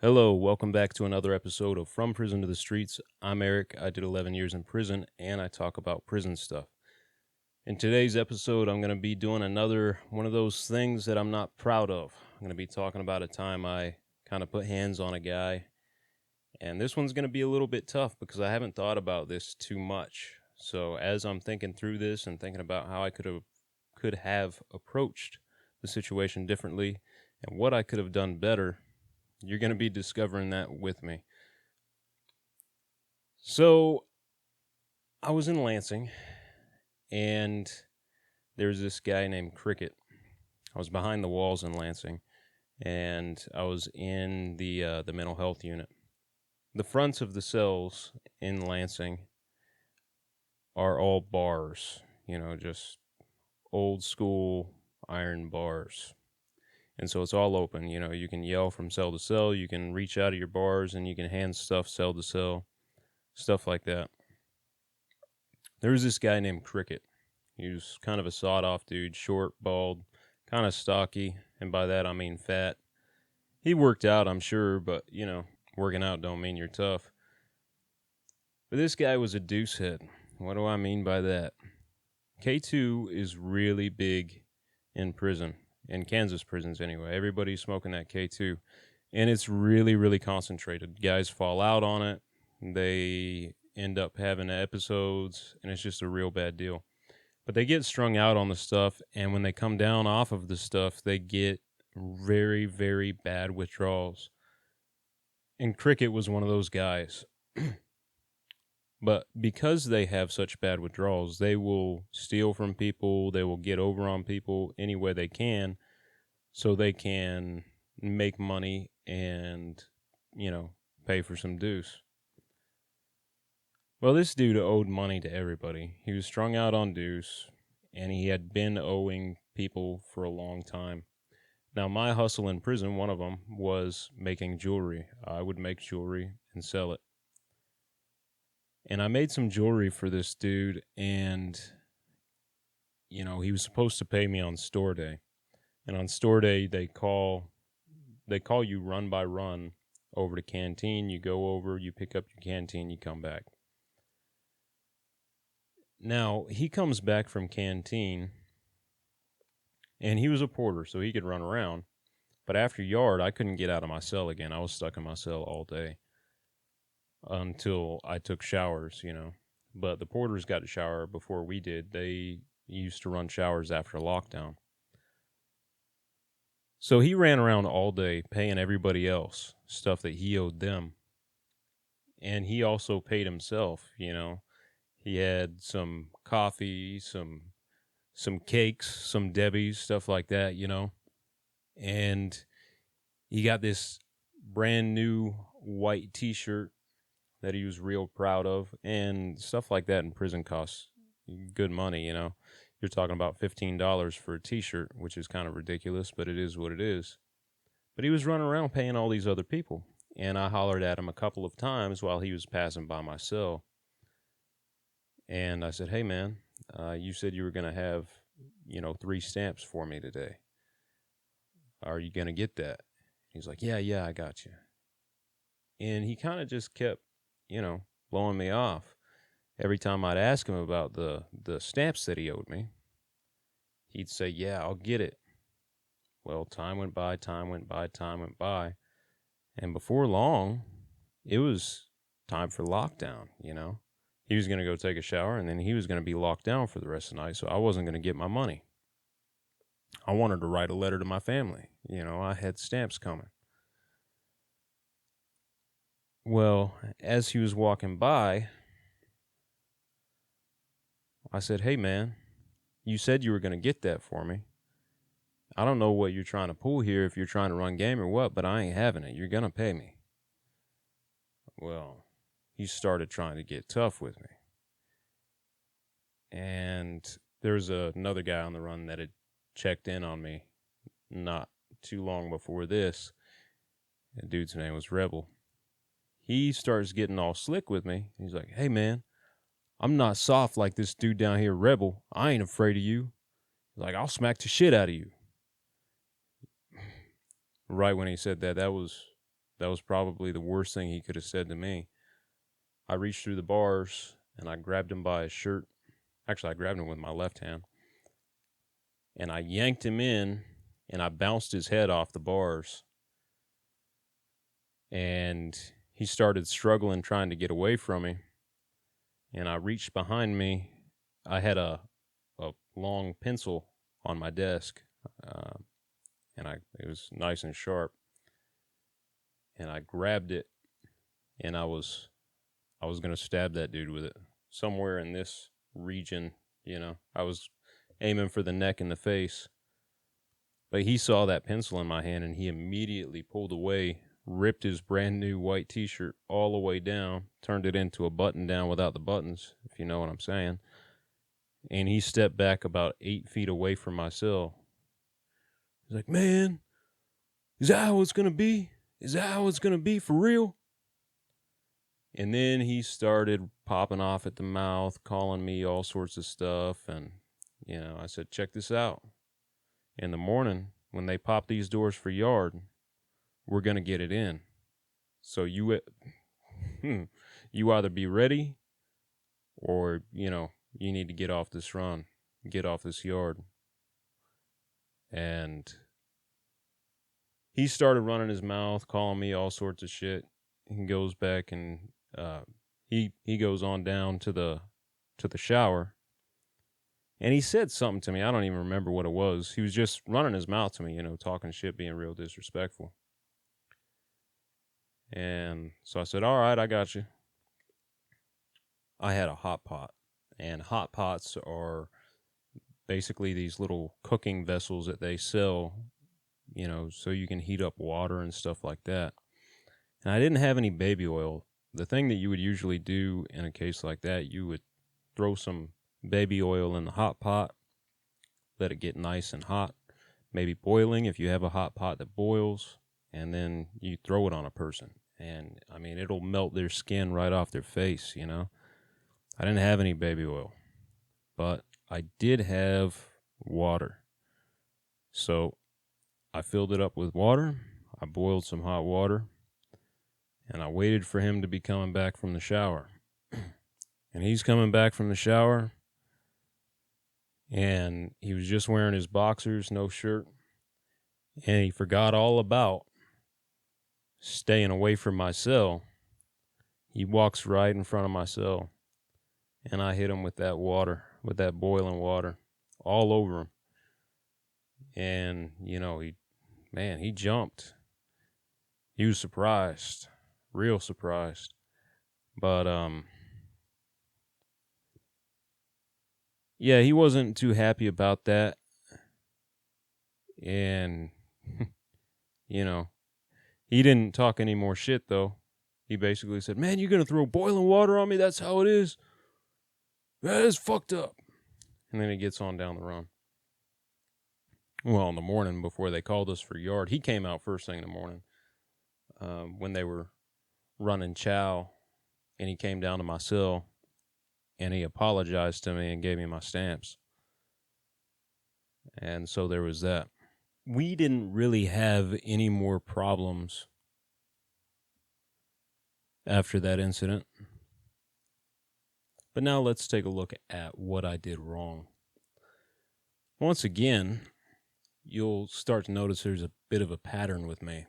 Hello, welcome back to another episode of From Prison to the Streets. I'm Eric. I did 11 years in prison and I talk about prison stuff. In today's episode, I'm going to be doing another one of those things that I'm not proud of. I'm going to be talking about a time I kind of put hands on a guy. And this one's going to be a little bit tough because I haven't thought about this too much. So as I'm thinking through this and thinking about how I could have approached the situation differently and what I could have done better, you're going to be discovering that with me. So, I was in Lansing, and there was this guy named Cricket. I was behind the walls in Lansing, and I was in the mental health unit. The fronts of the cells in Lansing are all bars, just old school iron bars. And so it's all open. You can yell from cell to cell, you can reach out of your bars, and you can hand stuff cell to cell, stuff like that. There was this guy named Cricket. He was kind of a sawed-off dude, short, bald, kind of stocky, and by that I mean fat. He worked out, I'm sure, but, working out don't mean you're tough. But this guy was a deuce head. What do I mean by that? K2 is really big in prison, in Kansas prisons anyway. Everybody's smoking that K2, and it's really, really concentrated. Guys fall out on it. They end up having episodes, and it's just a real bad deal. But they get strung out on the stuff, and when they come down off of the stuff, they get very, very bad withdrawals. And Cricket was one of those guys. But because they have such bad withdrawals, they will steal from people, they will get over on people any way they can, so they can make money and, pay for some deuce. Well, this dude owed money to everybody. He was strung out on deuce, and he had been owing people for a long time. Now, my hustle in prison, one of them, was making jewelry. I would make jewelry and sell it. And I made some jewelry for this dude, and, he was supposed to pay me on store day. And on store day, they call you run by run over to canteen. You go over, you pick up your canteen, you come back. Now, he comes back from canteen, and he was a porter, so he could run around. But after yard, I couldn't get out of my cell again. I was stuck in my cell all day until I took showers, But the porters got to shower before we did. They used to run showers after lockdown. So he ran around all day paying everybody else stuff that he owed them. And he also paid himself, He had some coffee, some cakes, some Debbie's, stuff like that, And he got this brand new white t-shirt that he was real proud of, and stuff like that in prison costs good money, You're talking about $15 for a t-shirt, which is kind of ridiculous, but it is what it is. But he was running around paying all these other people, and I hollered at him a couple of times while he was passing by my cell. And I said, "Hey, man, you said you were going to have, 3 stamps for me today. Are you going to get that?" He's like, yeah, I got you. And he kind of just kept, blowing me off. Every time I'd ask him about the stamps that he owed me, he'd say, "Yeah, I'll get it." Well, time went by. And before long, it was time for lockdown, He was going to go take a shower, and then he was going to be locked down for the rest of the night, so I wasn't going to get my money. I wanted to write a letter to my family. I had stamps coming. Well, as he was walking by, I said, "Hey, man, you said you were going to get that for me. I don't know what you're trying to pull here, if you're trying to run game or what, but I ain't having it. You're going to pay me." Well, he started trying to get tough with me. And there's another guy on the run that had checked in on me not too long before this. The dude's name was Rebel. He starts getting all slick with me. He's like, "Hey, man, I'm not soft like this dude down here, Rebel. I ain't afraid of you. Like, I'll smack the shit out of you." Right when he said that, that was that was probably the worst thing he could have said to me. I reached through the bars and I grabbed him by his shirt. Actually, I grabbed him with my left hand. And I yanked him in and I bounced his head off the bars. And he started struggling, trying to get away from me. And I reached behind me. I had a long pencil on my desk, and it was nice and sharp. And I grabbed it, and I was going to stab that dude with it somewhere in this region. I was aiming for the neck and the face. But he saw that pencil in my hand, and he immediately pulled away, ripped his brand new white t-shirt all the way down, turned it into a button down without the buttons, if you know what I'm saying. And he stepped back about 8 feet away from my cell. He's like, "Man, is that how it's going to be? Is that how it's going to be for real?" And then he started popping off at the mouth, calling me all sorts of stuff. And, I said, "Check this out. In the morning, when they pop these doors for yard, we're going to get it in. So you either be ready or, you need to get off this run, get off this yard." And he started running his mouth, calling me all sorts of shit. He goes back and he goes on down to the shower. And he said something to me. I don't even remember what it was. He was just running his mouth to me, talking shit, being real disrespectful. And so I said, "All right, I got you." I had a hot pot, and hot pots are basically these little cooking vessels that they sell, so you can heat up water and stuff like that. And I didn't have any baby oil. The thing that you would usually do in a case like that, you would throw some baby oil in the hot pot, let it get nice and hot, maybe boiling if you have a hot pot that boils, and then you throw it on a person. And, it'll melt their skin right off their face, I didn't have any baby oil, but I did have water. So I filled it up with water. I boiled some hot water, and I waited for him to be coming back from the shower. And he's coming back from the shower, and he was just wearing his boxers, no shirt, and he forgot all about staying away from my cell. He walks right in front of my cell. And I hit him with that water, with that boiling water, all over him. And, he jumped. He was surprised, real surprised. But, yeah, he wasn't too happy about that. And, he didn't talk any more shit, though. He basically said, "Man, you're going to throw boiling water on me? That's how it is? That is fucked up." And then he gets on down the run. Well, in the morning before they called us for yard, he came out first thing in the morning when they were running chow, and he came down to my cell, and he apologized to me and gave me my stamps. And so there was that. We didn't really have any more problems after that incident. But now let's take a look at what I did wrong. Once again, you'll start to notice there's a bit of a pattern with me.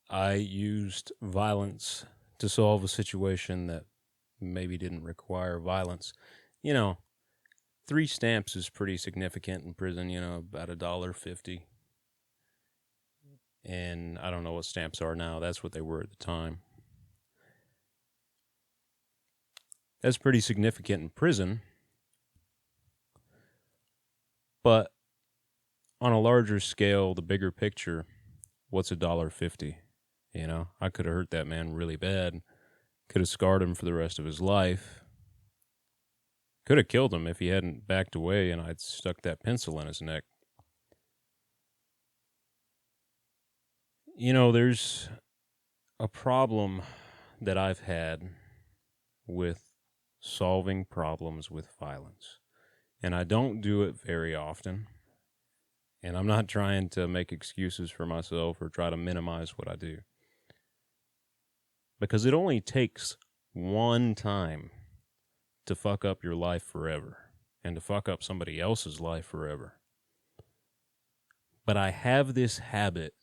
I used violence to solve a situation that maybe didn't require violence. 3 stamps is pretty significant in prison, about $1.50. And I don't know what stamps are now. That's what they were at the time. That's pretty significant in prison. But on a larger scale, the bigger picture, what's $1.50? I could have hurt that man really bad. Could have scarred him for the rest of his life. Could have killed him if he hadn't backed away and I'd stuck that pencil in his neck. There's a problem that I've had with solving problems with violence. And I don't do it very often. And I'm not trying to make excuses for myself or try to minimize what I do. Because it only takes one time to fuck up your life forever and to fuck up somebody else's life forever. But I have this habit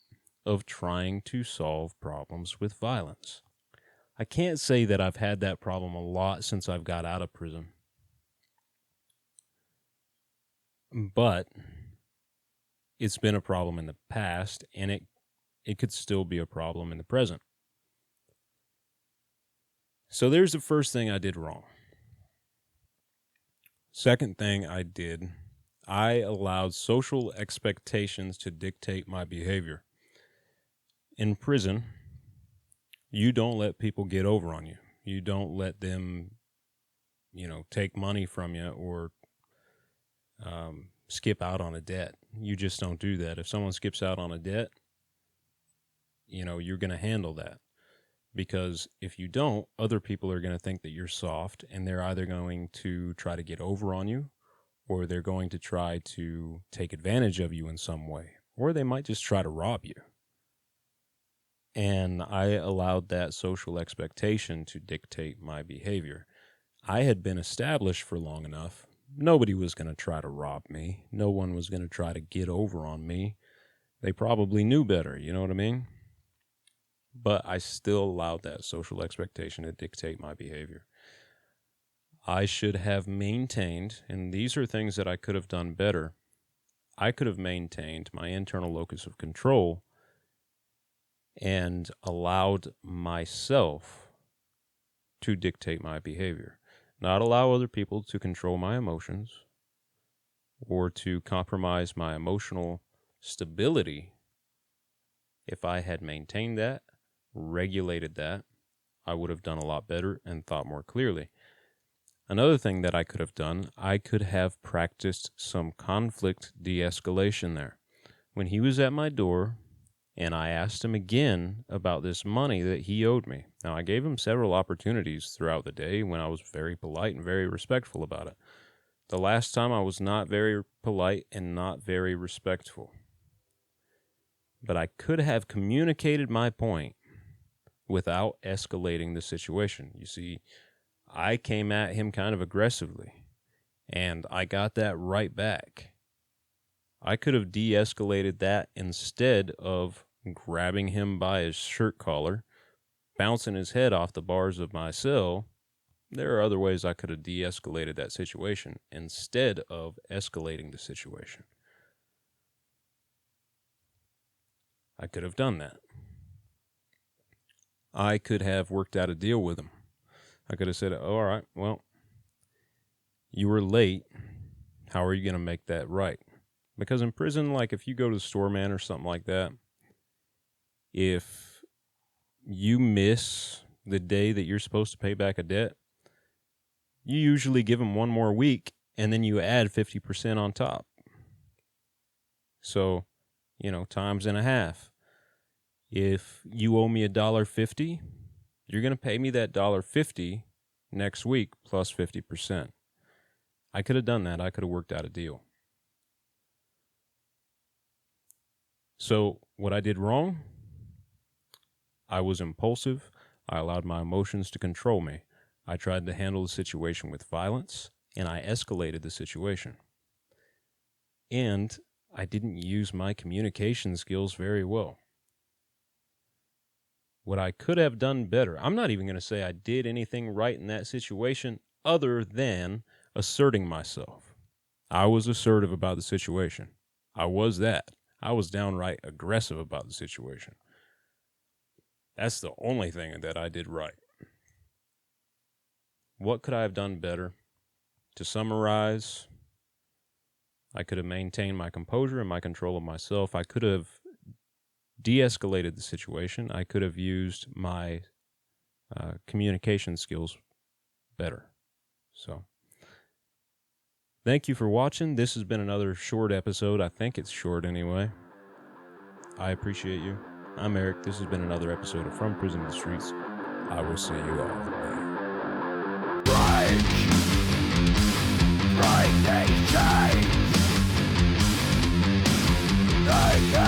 of trying to solve problems with violence. I can't say that I've had that problem a lot since I've got out of prison. But it's been a problem in the past, and it could still be a problem in the present. So there's the first thing I did wrong. Second thing I did, I allowed social expectations to dictate my behavior. In prison, you don't let people get over on you. You don't let them, take money from you or skip out on a debt. You just don't do that. If someone skips out on a debt, you're going to handle that. Because if you don't, other people are going to think that you're soft, and they're either going to try to get over on you, or they're going to try to take advantage of you in some way, or they might just try to rob you. And I allowed that social expectation to dictate my behavior. I had been established for long enough. Nobody was going to try to rob me. No one was going to try to get over on me. They probably knew better, you know what I mean? But I still allowed that social expectation to dictate my behavior. I should have maintained, and these are things that I could have done better, I could have maintained my internal locus of control and allowed myself to dictate my behavior. Not allow other people to control my emotions or to compromise my emotional stability. If I had maintained that, regulated that, I would have done a lot better and thought more clearly. Another thing that I could have done, I could have practiced some conflict de-escalation there. When he was at my door and I asked him again about this money that he owed me. Now, I gave him several opportunities throughout the day when I was very polite and very respectful about it. The last time I was not very polite and not very respectful. But I could have communicated my point without escalating the situation. You see, I came at him kind of aggressively, and I got that right back. I could have de-escalated that instead of grabbing him by his shirt collar, bouncing his head off the bars of my cell. There are other ways I could have de-escalated that situation instead of escalating the situation. I could have done that. I could have worked out a deal with him. I could have said, all right, well, you were late. How are you going to make that right? Because in prison, like if you go to the store, man, or something like that, if you miss the day that you're supposed to pay back a debt, you usually give them one more week, and then you add 50% on top. So, times and a half. If you owe me $1.50, you're going to pay me that $1.50 next week plus 50%. I could have done that. I could have worked out a deal. So what I did wrong, I was impulsive. I allowed my emotions to control me. I tried to handle the situation with violence, and I escalated the situation. And I didn't use my communication skills very well. What I could have done better, I'm not even going to say I did anything right in that situation other than asserting myself. I was assertive about the situation. I was that. I was downright aggressive about the situation. That's the only thing that I did right. What could I have done better? To summarize, I could have maintained my composure and my control of myself. I could have de-escalated the situation. I could have used my communication skills better. So, thank you for watching. This has been another short episode. I think it's short anyway. I appreciate you. I'm Eric. This has been another episode of From Prison to the Streets. I will see you all later. Break these chains. Kincaid.